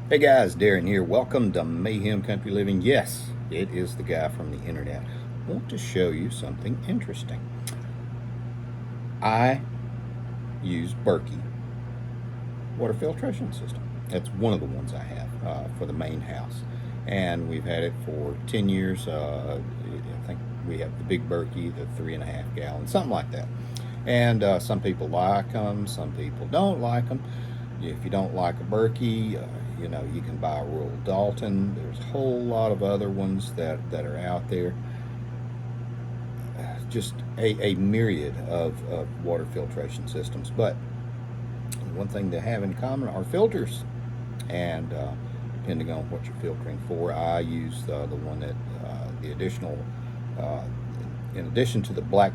Hey guys, Darren here. Welcome to Mayhem Country Living. Yes, it is the guy from the internet. I want to show you something interesting. I use Berkey water filtration system. That's one of the ones I have for the main house. And we've had it for 10 years. I think we have the big Berkey, the 3.5 gallon, something like that. And some people like them, some people don't like them. If you don't like a Berkey, you can buy a Rural Dalton. There's a whole lot of other ones that are out there. Just a myriad of water filtration systems. But one thing they have in common are filters. And depending on what you're filtering for, I use the one that, the additional, in addition to the black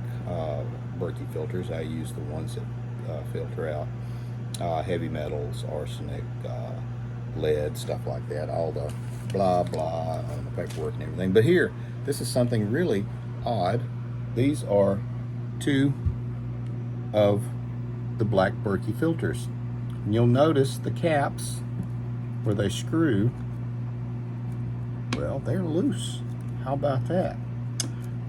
Berkey filters, I use the ones that filter out heavy metals, arsenic, lead, stuff like that, all the blah blah on the paperwork and everything. But here, this is something really odd. These are two of the black Berkey filters. And you'll notice the caps where they screw, well, they're loose. How about that?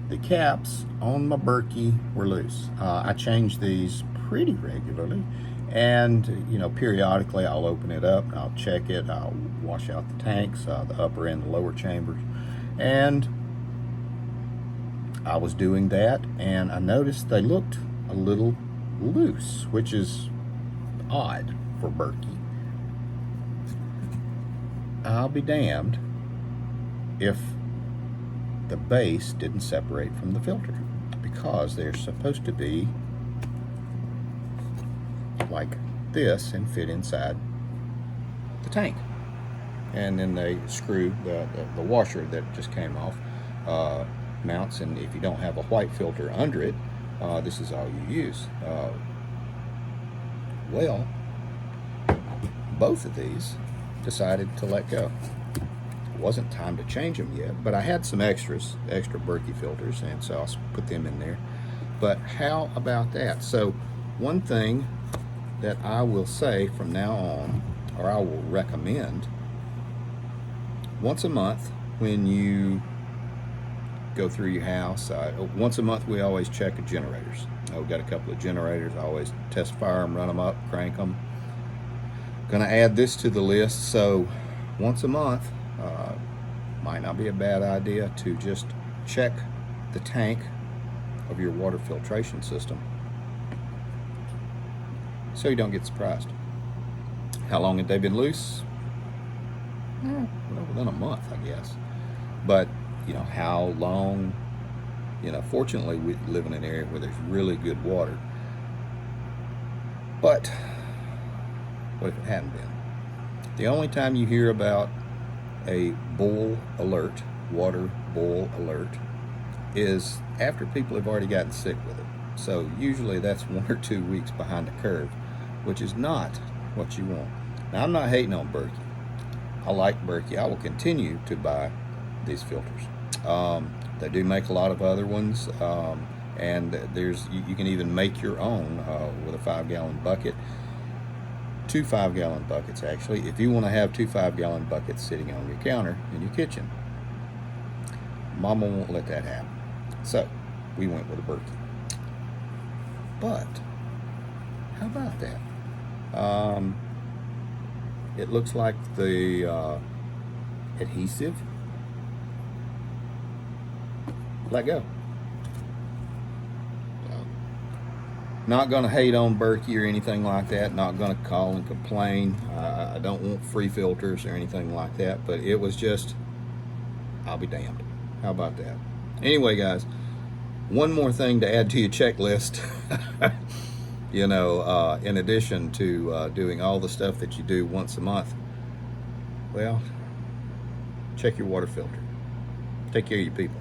The caps on my Berkey were loose. I change these pretty regularly, and periodically I'll open it up and I'll check it. I'll wash out the tanks, the upper and the lower chambers, and I was doing that and I noticed they looked a little loose, which is odd for Berkey. I'll be damned if the base didn't separate from the filter, because they're supposed to be like this and fit inside the tank. And then they screw the washer that just came off, mounts, and if you don't have a white filter under it, this is all you use. Well, both of these decided to let go. It wasn't time to change them yet, but I had some extra Berkey filters, and so I'll put them in there. But how about that? So one thing that I will say from now on, or I will recommend, once a month when you go through your house, once a month we always check the generators. We've got a couple of generators. I always test fire them, run them up, crank them. Gonna add this to the list. So once a month, might not be a bad idea to just check the tank of your water filtration system, so you don't get surprised. How long had they been loose? Well, within a month, I guess. But how long? Fortunately, we live in an area where there's really good water. But what if it hadn't been? The only time you hear about a boil alert, water boil alert, is after people have already gotten sick with it. So usually that's 1 or 2 weeks behind the curve, which is not what you want. Now, I'm not hating on Berkey. I like Berkey. I will continue to buy these filters. They do make a lot of other ones, and you can even make your own with a 5-gallon bucket. 2 5-gallon buckets, actually, if you want to have 2 5-gallon buckets sitting on your counter in your kitchen. Mama won't let that happen, so we went with a Berkey. But how about that? It looks like the adhesive let go. Not going to hate on Berkey or anything like that. Not going to call and complain. I don't want free filters or anything like that. But it was just, I'll be damned. How about that? Anyway, guys, one more thing to add to your checklist. In addition to doing all the stuff that you do once a month, well, check your water filter. Take care of your people.